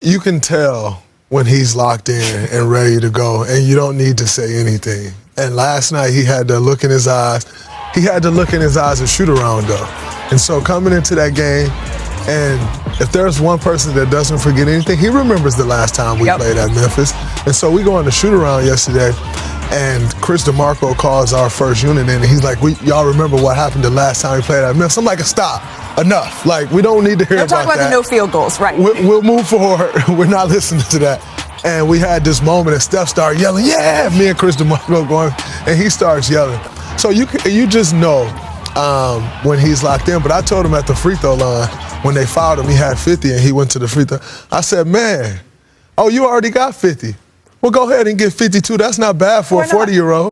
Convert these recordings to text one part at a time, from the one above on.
You can tell when he's locked in and ready to go, and you don't need to say anything. And last night he had the look in his eyes. He had the look in his eyes of shoot around though. And so coming into that game, and if there's one person that doesn't forget anything, he remembers the last time we played at Memphis. And so we go on the shoot around yesterday, and Chris DeMarco calls our first unit in, and he's like, y'all remember what happened the last time we played at Memphis? I'm like, stop. Enough. Like, we don't need to hear about that. Don't talk about the no field goals, right? We'll move forward. We're not listening to that. And we had this moment, and Steph started yelling, yeah, me and Chris DeMarco going, and he starts yelling. So you just know when he's locked in. But I told him at the free throw line, when they fouled him, he had 50, and he went to the free throw. I said, man, oh, you already got 50. Well, go ahead and get 52. That's not bad for a 40-year-old.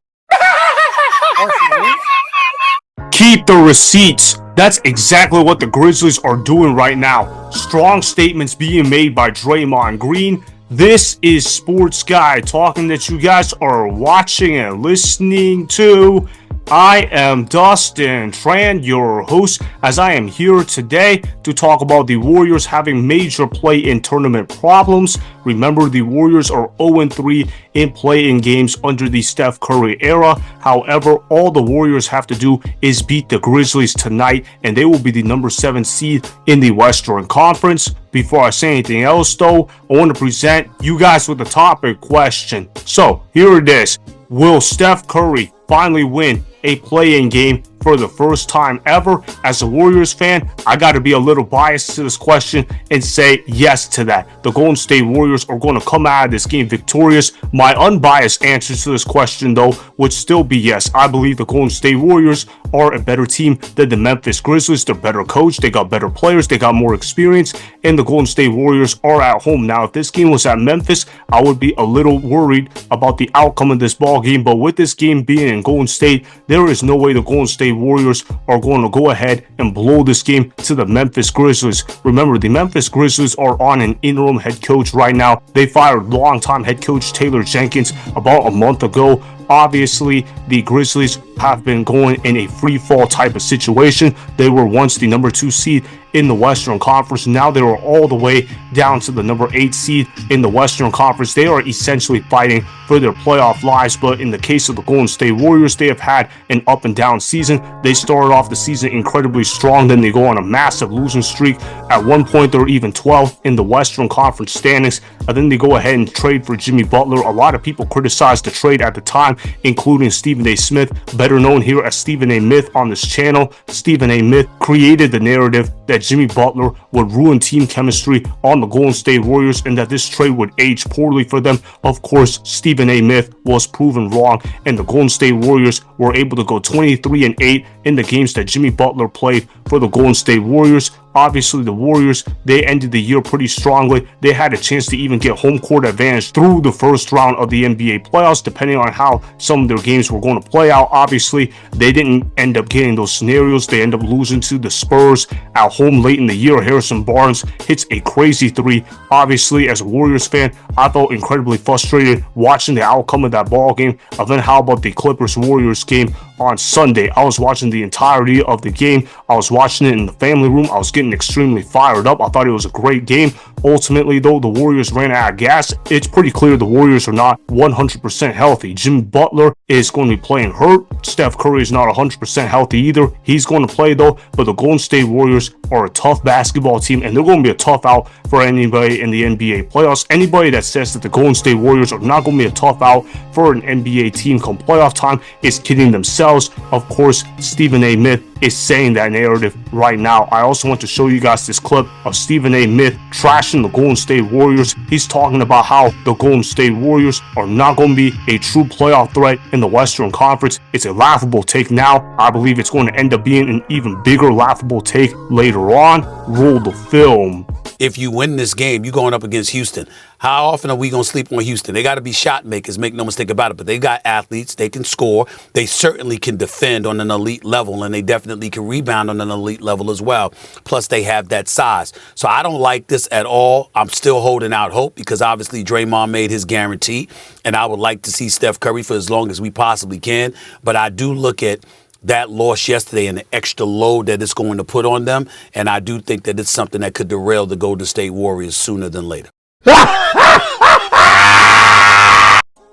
Keep the receipts. That's exactly what the Grizzlies are doing right now. Strong statements being made by Draymond Green. This is Sports Guy talking that you guys are watching and listening to. I am Dustin Tran, your host, as I am here today to talk about the Warriors having major play-in tournament problems. Remember, the Warriors are 0-3 in play-in games under the Steph Curry era. However, all the Warriors have to do is beat the Grizzlies tonight, and they will be the number 7 seed in the Western Conference. Before I say anything else, though, I want to present you guys with a topic question. So, here it is. Will Steph Curry finally win a play-in game for the first time ever? As a Warriors fan, I got to be a little biased to this question and say yes to that. The Golden State Warriors are going to come out of this game victorious. My unbiased answer to this question, though, would still be yes. I believe the Golden State Warriors are a better team than the Memphis Grizzlies. They're better coached, they got better players, they got more experience, and the Golden State Warriors are at home. Now, if this game was at Memphis, I would be a little worried about the outcome of this ball game, but with this game being in Golden State, there is no way the Golden State Warriors are going to go ahead and blow this game to the Memphis Grizzlies. Remember, the Memphis Grizzlies are on an interim head coach right now. They fired longtime head coach Taylor Jenkins about a month ago. Obviously, the Grizzlies have been going in a free fall type of situation. They were once the number 2 seed in the Western Conference. Now they are all the way down to the number 8 seed in the Western Conference. They are essentially fighting for their playoff lives, but in the case of the Golden State Warriors, they have had an up and down season. They started off the season incredibly strong, then they go on a massive losing streak. At one point, they're even 12th in the Western Conference standings, and then they go ahead and trade for Jimmy Butler. A lot of people criticized the trade at the time, including Stephen A. Smith, better known here as Stephen A. Myth on this channel. Stephen A. Myth created the narrative that Jimmy Butler would ruin team chemistry on the Golden State Warriors and that this trade would age poorly for them. Of course, Stephen A. Myth was proven wrong, and the Golden State Warriors were able to go 23-8 in the games that Jimmy Butler played for the Golden State Warriors. Obviously, the Warriors, they ended the year pretty strongly. They had a chance to even get home court advantage through the first round of the NBA playoffs, depending on how some of their games were going to play out. Obviously, they didn't end up getting those scenarios. They end up losing to the Spurs at home late in the year. Harrison Barnes hits a crazy 3. Obviously, as a Warriors fan, I felt incredibly frustrated watching the outcome of that ball game. And then how about the Clippers-Warriors game on Sunday? I was watching the entirety of the game. I was watching it in the family room. I was getting extremely fired up. I thought it was a great game. Ultimately, though, the Warriors ran out of gas. It's pretty clear the Warriors are not 100% healthy. Jimmy Butler is going to be playing hurt. Steph Curry is not 100% healthy either. He's going to play, though, but the Golden State Warriors are a tough basketball team, and they're going to be a tough out for anybody in the NBA playoffs. Anybody that says that the Golden State Warriors are not going to be a tough out for an NBA team come playoff time is kidding themselves. Of course, Stephen A. Myth is saying that narrative right now. I also want to show you guys this clip of Stephen A. Myth trashing the Golden State Warriors. He's talking about how the Golden State Warriors are not going to be a true playoff threat in the Western Conference. It's a laughable take now. I believe it's going to end up being an even bigger laughable take later on. Roll the film. If you win this game, you're going up against Houston. How often are we going to sleep on Houston? They got to be shot makers, make no mistake about it. But they got athletes. They can score. They certainly can defend on an elite level, and they definitely can rebound on an elite level as well. Plus, they have that size. So I don't like this at all. I'm still holding out hope because obviously Draymond made his guarantee, and I would like to see Steph Curry for as long as we possibly can. But I do look at that loss yesterday and the extra load that it's going to put on them, and I do think that it's something that could derail the Golden State Warriors sooner than later.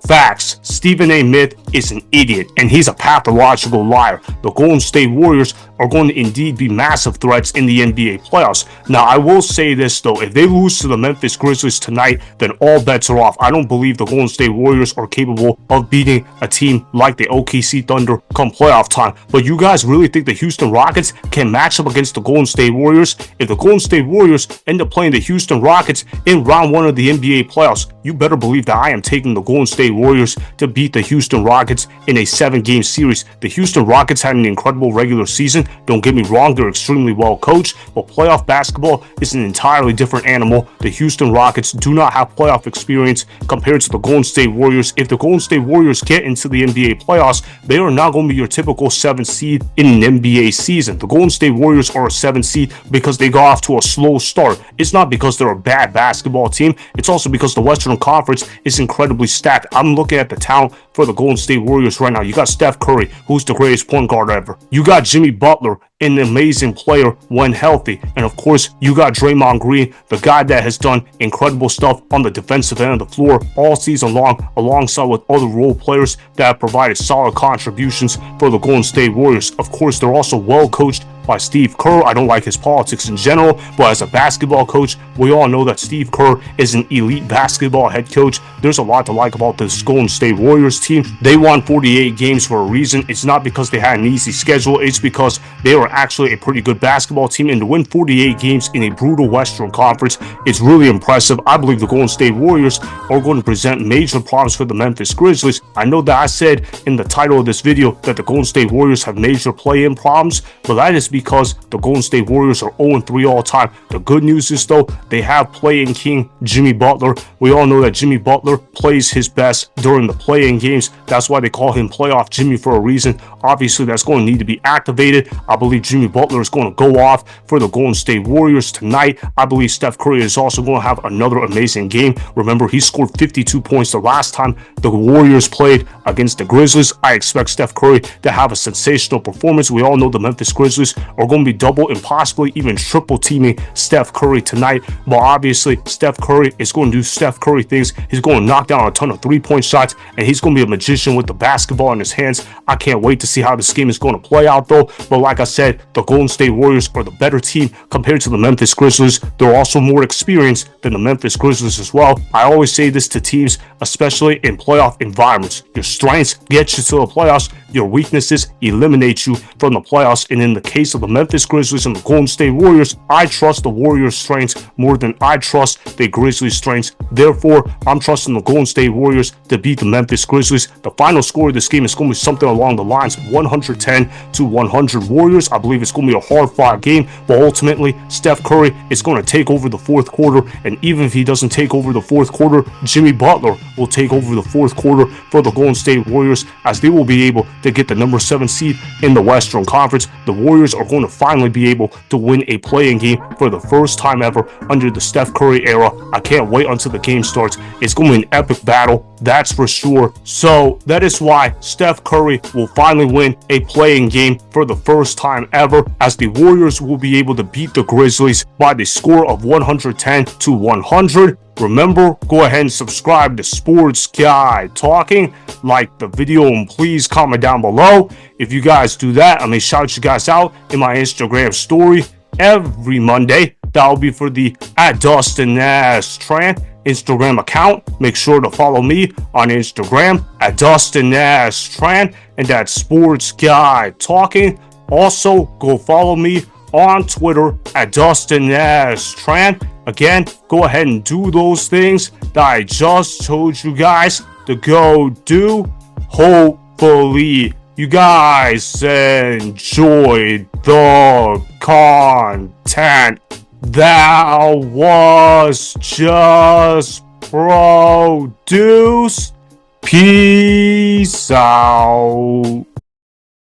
Facts. Stephen A. Smith is an idiot, and he's a pathological liar. The Golden State Warriors are going to indeed be massive threats in the NBA playoffs. Now, I will say this, though. If they lose to the Memphis Grizzlies tonight, then all bets are off. I don't believe the Golden State Warriors are capable of beating a team like the OKC Thunder come playoff time. But you guys really think the Houston Rockets can match up against the Golden State Warriors? If the Golden State Warriors end up playing the Houston Rockets in round 1 of the NBA playoffs, you better believe that I am taking the Golden State Warriors to beat the Houston Rockets in a 7-game series. The Houston Rockets had an incredible regular season. Don't get me wrong, they're extremely well coached, but playoff basketball is an entirely different animal. The Houston Rockets do not have playoff experience compared to the Golden State Warriors. If the Golden State Warriors get into the NBA playoffs, they are not going to be your typical 7th seed in an NBA season. The Golden State Warriors are a 7th seed because they got off to a slow start. It's not because they're a bad basketball team. It's also because the Western Conference is incredibly stacked. I'm looking at the talent for the Golden State Warriors right now. You got Steph Curry, who's the greatest point guard ever. You got Jimmy Butler, an amazing player when healthy. And of course, you got Draymond Green, the guy that has done incredible stuff on the defensive end of the floor all season long, alongside with other role players that have provided solid contributions for the Golden State Warriors. Of course, they're also well coached by Steve Kerr. I don't like his politics in general, but as a basketball coach, we all know that Steve Kerr is an elite basketball head coach. There's a lot to like about this Golden State Warriors team. They won 48 games for a reason. It's not because they had an easy schedule. It's because they were actually a pretty good basketball team, and to win 48 games in a brutal Western Conference is really impressive. I believe the Golden State Warriors are going to present major problems for the Memphis Grizzlies. I know that I said in the title of this video that the Golden State Warriors have major play-in problems, but that is because the Golden State Warriors are 0-3 all time. The good news is, though, they have play-in king Jimmy Butler. We all know that Jimmy Butler plays his best during the play-in games. That's why they call him Playoff Jimmy for a reason. Obviously, that's going to need to be activated. I believe Jimmy Butler is going to go off for the Golden State Warriors tonight. I believe Steph Curry is also going to have another amazing game. Remember, he scored 52 points the last time the Warriors played against the Grizzlies. I expect Steph Curry to have a sensational performance. We all know the Memphis Grizzlies are going to be double and possibly even triple teaming Steph Curry tonight. But obviously, Steph Curry is going to do Steph Curry things. He's going to knock down a ton of three-point shots, and he's going to be a magician with the basketball in his hands. I can't wait to see how this game is going to play out, though. But like I said, the Golden State Warriors are the better team compared to the Memphis Grizzlies. They're also more experienced than the Memphis Grizzlies as well. I always say this to teams, especially in playoff environments. Your strengths get you to the playoffs. Your weaknesses eliminate you from the playoffs. And in the case of the Memphis Grizzlies and the Golden State Warriors, I trust the Warriors' strengths more than I trust the Grizzlies' strengths. Therefore, I'm trusting the Golden State Warriors to beat the Memphis Grizzlies. The final score of this game is going to be something along the lines of 110-100 Warriors. I believe it's going to be a hard-fought game, but ultimately, Steph Curry is going to take over the fourth quarter. And even if he doesn't take over the fourth quarter, Jimmy Butler will take over the fourth quarter for the Golden State Warriors, as they will be able to get the number 7 seed in the Western Conference. The Warriors are going to finally be able to win a play-in game for the first time ever under the Steph Curry era. I can't wait until the game starts. It's going to be an epic battle, that's for sure. So that is why Steph Curry will finally win a play-in game for the first time ever, as the Warriors will be able to beat the Grizzlies by the score of 110-100. Remember, go ahead and subscribe to Sports Guy Talking, like the video, and please comment down below. If you guys do that, I may shout you guys out in my Instagram story every Monday. That'll be for the @DustinNashTran Instagram account. Make sure to follow me on Instagram @DustinNashTran, and that's Sports Guy Talking. Also, go follow me on Twitter @DustinNashTran. Again, go ahead and do those things that I just told you guys to go do. Hopefully, you guys enjoyed the content that was just produced. Peace out.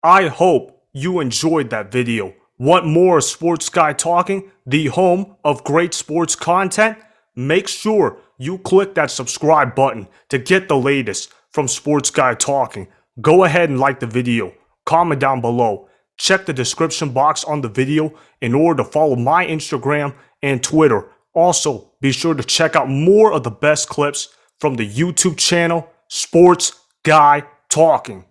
I hope you enjoyed that video. Want more Sports Guy Talking, the home of great sports content? Make sure you click that subscribe button to get the latest from Sports Guy Talking. Go ahead and like the video, comment down below, check the description box on the video in order to follow my Instagram and Twitter. Also, be sure to check out more of the best clips from the YouTube channel, Sports Guy Talking.